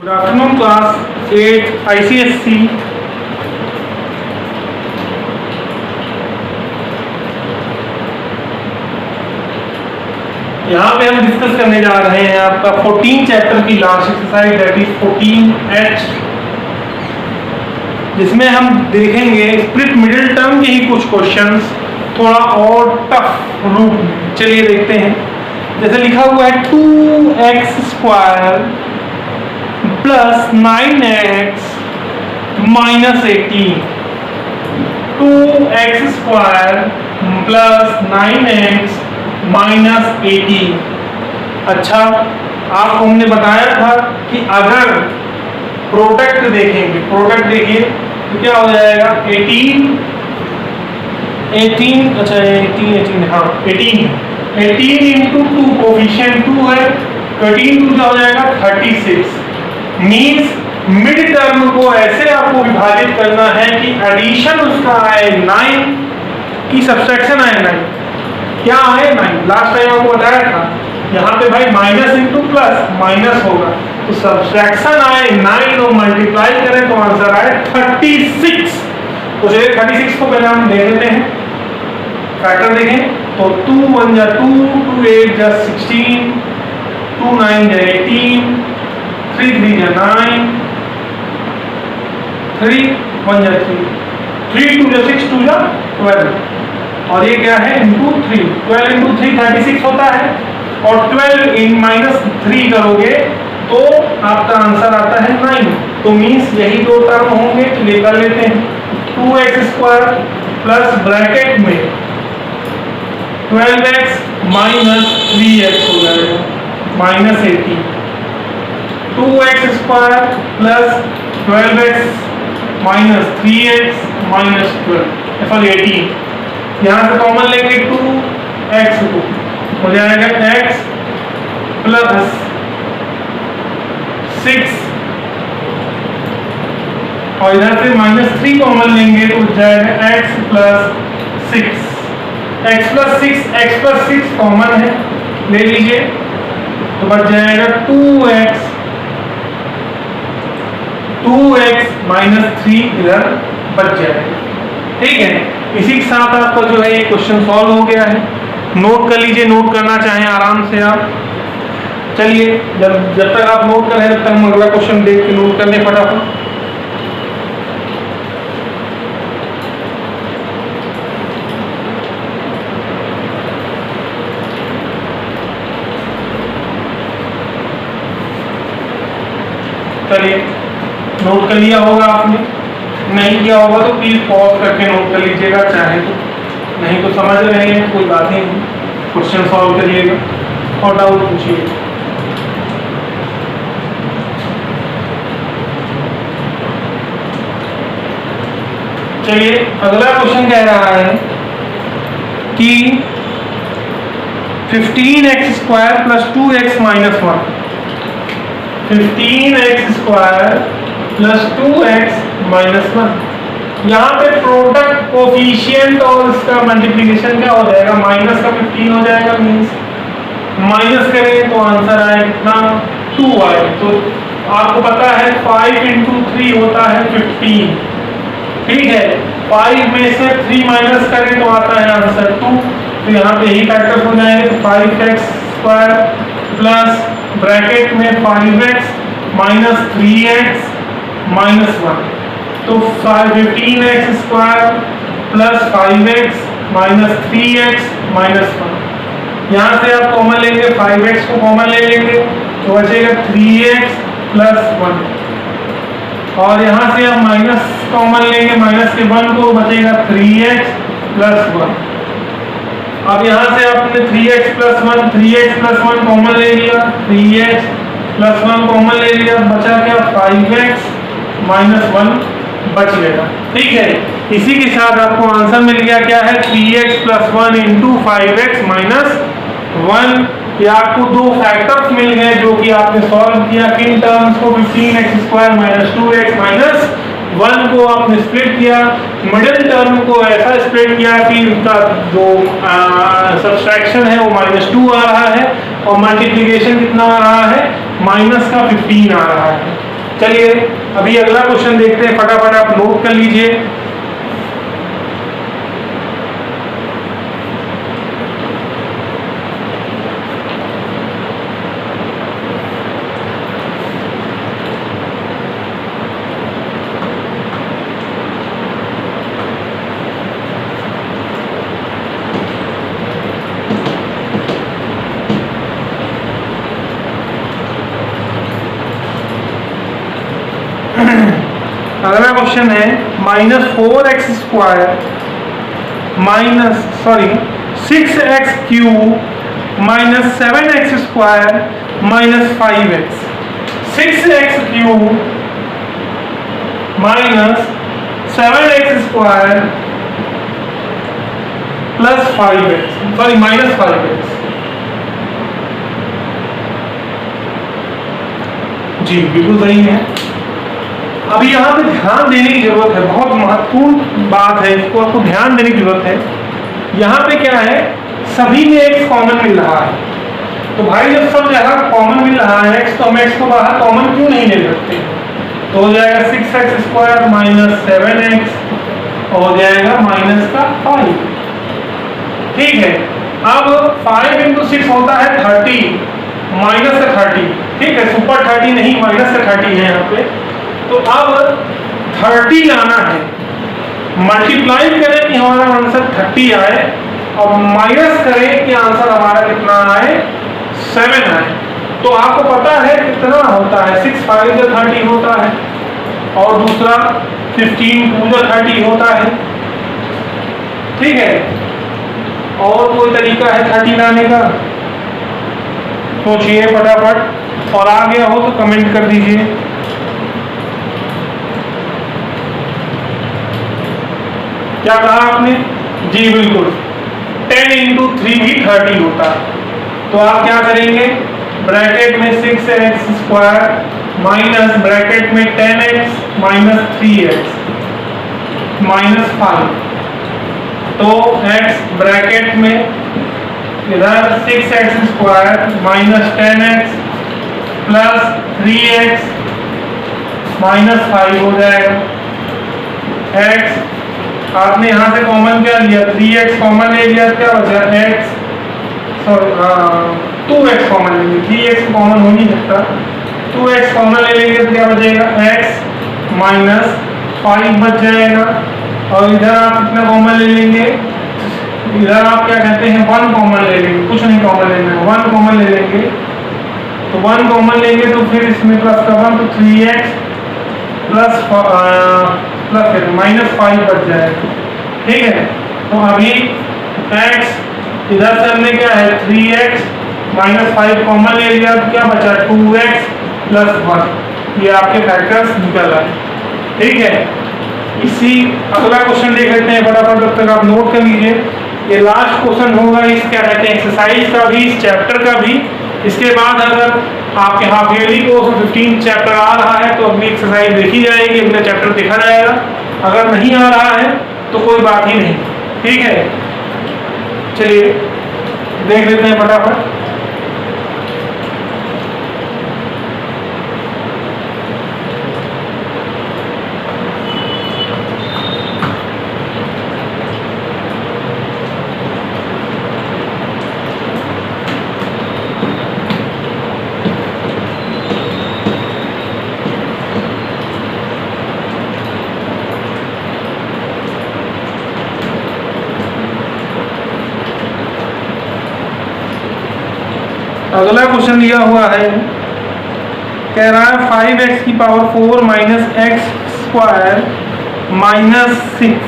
Good afternoon, class 8 ICSE. यहाँ पे हम डिस्कस करने जा रहे हैं आपका 14 चैप्टर की last exercise that is 14H, जिसमें हम देखेंगे स्प्लिट मिडिल टर्म के ही कुछ क्वेश्चंस थोड़ा और टफ रूप में। चलिए देखते हैं। जैसे लिखा हुआ है 2x² plus 9x minus 18, 2x² plus 9x minus 18। अच्छा, आपको हमने बताया था कि अगर प्रोडक्ट देखेंगे, प्रोडक्ट देखिए तो क्या हो जाएगा 18 अच्छा 18 इंटू 2 कोफिशिएंट 2 है, 18 2 क्या हो जाएगा 36। मीन्स मिड टर्म को ऐसे आपको विभाजित करना है कि एडिशन उसका आए 9 की सब्सट्रैक्शन आए 9। क्या आए 9? लास्ट टाइम आपको बताया था यहाँ पे भाई माइनस इंटू प्लस माइनस होगा, तो सब्सट्रैक्शन आए 9 और मल्टीप्लाई करें तो आंसर आए 36। तो चलिए 36 को पहले हम देख लेते हैं। फैक्टर देखें तो 2 1 जा 2, 2 8 जा 16, 2 9 जा 18, 3 3 जा 9, 3 1 जा 3, 3 2 जा 6, 2 जा 12, और ये क्या है इंटू 3, 12 इंटू 3 36 होता है, और 12 इन माइनस 3 करोगे तो आपका आंसर आता है 9। तो मीन्स यही दो टर्म होंगे, तो लेकर लेते हैं 2x² प्लस ब्रैकेट में 12x माइनस 3x हो जाएगा minus 18, 2x² plus 12x minus 3x minus 12 sorry 18। यहाँ से कॉमन लेंगे 2x को हो जाएगा x प्लस 6, और इधर से माइनस 3 कॉमन लेंगे तो हो जाएगा x plus 6, x plus 6 common है, ले लीजिए तो बच जाएगा 2x माइनस 3 इधर बच जाएगा। ठीक है, इसी के साथ आपका जो है ये क्वेश्चन सॉल्व हो गया है। नोट कर लीजिए, नोट करना चाहें आराम से आप। चलिए जब तक आप नोट कर रहे हैं तब तक हम अगला क्वेश्चन देख के नोट करने फटाफट। चलिए नोट कर लिया होगा आपने, नहीं किया होगा तो प्लीज पॉज करके नोट कर लीजिएगा, चाहे तो, नहीं तो समझ रहे हैं कोई बात ही नहीं, क्वेश्चन सॉल्व करिएगा और डाउट पूछिएगा। चलिए अगला क्वेश्चन कह रहा है कि 15x² plus 2x minus 1, 15x² plus 2x minus 1। यहाँ पे प्रोडक्ट कोफिशिएंट और इसका मल्टीप्लिकेशन क्या हो जाएगा, माइनस का 15 हो जाएगा, मीन्स माइनस करें तो आंसर आए कितना 2 आए। तो आपको पता है 5 इंटू 3 होता है 15, ठीक है, 5 में से 3 माइनस करें तो आता है आंसर 2। तो यहाँ पे यही फैक्टर्स हो जाएंगे, तो 5x² प्लस ब्रैकेट में 5x माइनस 3x माइनस 1, तो 15x² plus 5x minus 3x minus 1। यहाँ से आप कॉमन लेंगे, 5x को कॉमन ले लेंगे तो बचेगा 3x प्लस 1, और यहाँ से आप माइनस कॉमन लेंगे, माइनस के 1 को बचेगा 3x प्लस 1। अब यहाँ से आपने 3x प्लस 1 कॉमन ले लिया, 3x प्लस 1 कॉमन ले लिया, बचा क्या 5x माइनस 1 बच गया। ठीक है, इसी के साथ आपको आंसर मिल गया, क्या है 3x plus 1 into 5x minus 1। ये आपको दो फैक्टर्स मिल गए जो कि आपने सॉल्व किया। किन टर्म्स को, 15x² माइनस 2x माइनस 1 को आपने स्प्लिट किया, मिडिल टर्म को ऐसा स्प्लिट किया कि उसका जो सब्सट्रैक्शन है वो -2 आ रहा है और मल्टीप्लिकेशन कितना आ रहा है, माइनस का 15 आ रहा है। चलिए अभी अगला क्वेश्चन देखते हैं, फटाफट आप नोट कर लीजिए। अगला क्वेश्चन है -4x² -6x³ -7x² -5x। 6x³ -7x² -5x। जी बिल्कुल सही है। अभी यहाँ पे ध्यान देने की जरूरत है, बहुत महत्वपूर्ण बात है, इसको आपको ध्यान देने की जरूरत है। यहाँ पे क्या है, सभी में x कॉमन मिल रहा है, तो भाई जब सब जगह कॉमन मिल रहा है x, तो हम x को बाहर कॉमन क्यों नहीं ले सकते? तो हो जाएगा 6x² -7x, हो जाएगा -5। ठीक है, अब 5 × 6 होता है 30, -30। ठीक है, सुपर 30 नहीं, -30 है यहाँ पे। तो अब 30 लाना है, मल्टीप्लाई करें कि हमारा आंसर 30 आए, और माइनस करें कि आंसर हमारा कितना आए, 7 आए। तो आपको पता है कितना होता है, 6 × 5 = 30 होता है, और दूसरा 15 × 2 = 30 होता है। ठीक है, और कोई तरीका है 30 लाने का? सोचिए फटाफट, और आ गया हो तो कमेंट कर दीजिए। क्या कहा आपने? जी बिल्कुल, 10 × 3 भी 30 होता है। तो आप क्या करेंगे, ब्रैकेट में 6x² माइनस ब्रैकेट में 10x -3x -5। तो x ब्रैकेट में इधर 6x² -10x +3x -5 हो जाएगा। x आपने यहाँ से कॉमन क्या लिया, 3x कॉमन ले लिया, क्या बचा x, सॉरी 2x कॉमन लेंगे, 3x कॉमन हो नहीं सकता, 2x कॉमन ले लेंगे तो क्या बचेगा, x -5 बच जाएगा। और इधर आप कितना कॉमन ले लेंगे, इधर आप क्या कहते हैं 1 कॉमन ले लेंगे, कुछ नहीं कॉमन लेना है, 1 कॉमन ले लेंगे। तो 1 कॉमन लेंगे तो फिर इसमें प्लस का 1, तो 3x प्लस फिर -5 बच जाएगा। ठीक है, तो अभी x इधर से हमने क्या है 3x -5 कॉमन ले लिया, तो क्या बचा 2x + 1। ये आपके फैक्टर्स निकल आए। ठीक है, इसी अगला क्वेश्चन देख लेते हैं फटाफट, तब तक आप नोट कर लीजिए। ये लास्ट क्वेश्चन होगा इस क्या कहते हैं एक्सरसाइज का भी, इस चैप्टर का भी। इसके बाद अगर आपके हाफ ईयरली कोर्स में 15 चैप्टर आ रहा है तो अगली एक्सरसाइज देखी जाएगी, अगला चैप्टर देखा जाएगा। अगर नहीं आ रहा है तो कोई बात ही नहीं। ठीक है, चलिए देख लेते हैं फटाफट। अगला क्वेश्चन दिया हुआ है, कह रहा है 5x⁴ -x² -6,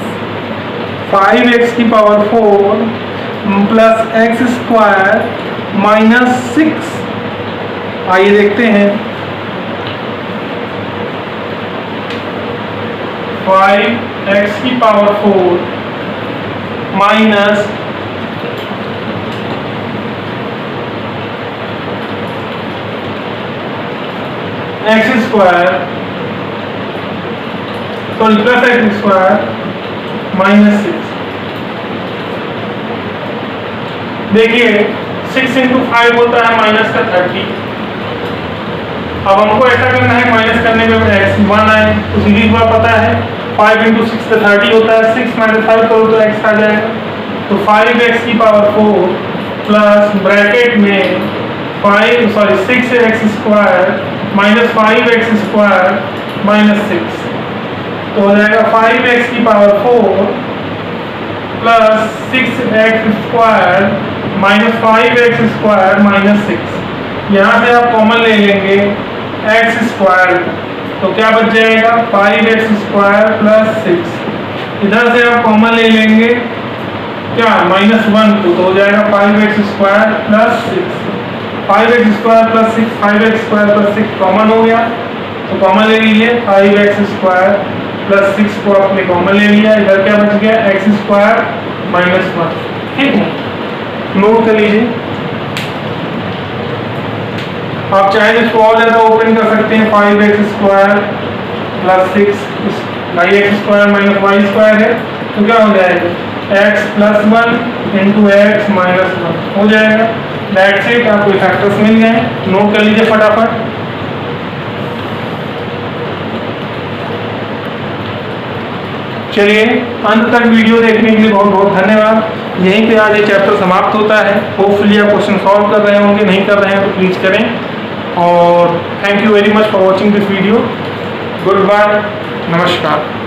5x⁴ +x² -6। आइए देखते हैं, 5x⁴ minus x² sorry +x² -6। देखिए 6 × 5 होता है -30। अब हमको ऐसा करना है, माइनस करने में तो सीधी बात पता है 5 इंटू 6 तो 30 होता है, 6 माइनस 5 करो तो x आ जाएगा। तो 5x की पावर 4 प्लस ब्रैकेट में 6x square minus 5x square minus 6, तो हो जाएगा 5x की power 4 plus 6x square minus 5x square minus 6। यहाँ से आप कॉमन ले लेंगे x स्क्वायर, तो क्या बच जाएगा 5x स्क्वायर प्लस 6। इधर से आप कॉमन ले लेंगे क्या -1 को, तो हो जाएगा 5x square plus 6। 5x square plus 6, 5x square plus 6 common हो गया, तो कॉमन ले लीजिए 5x स्क्वायर प्लस 6 को आपने कॉमन ले लिया। इधर क्या बच गया x स्क्वायर माइनस 1। ठीक है, नोट कर लीजिए। आप चाहे तो इसको और ज़्यादा ओपन कर सकते हैं, 5x square plus 6 x square minus y square है, तो क्या हो जाएगा x plus 1 into x minus 1 हो जाएगा। दैट्स इट, आपको फैक्टर्स मिल गए, नोट कर लीजिए फटाफट। चलिए, अंत तक वीडियो देखने के लिए बहुत बहुत धन्यवाद। यहीं पे आज ये चैप्टर समाप्त होता है। होपफुली आप क्वेश्चन सॉल्व कर रहे होंगे, नहीं कर रहे हैं तो प्लीज़ करें। और thank you very much for watching this video. Good bye, नमस्कार।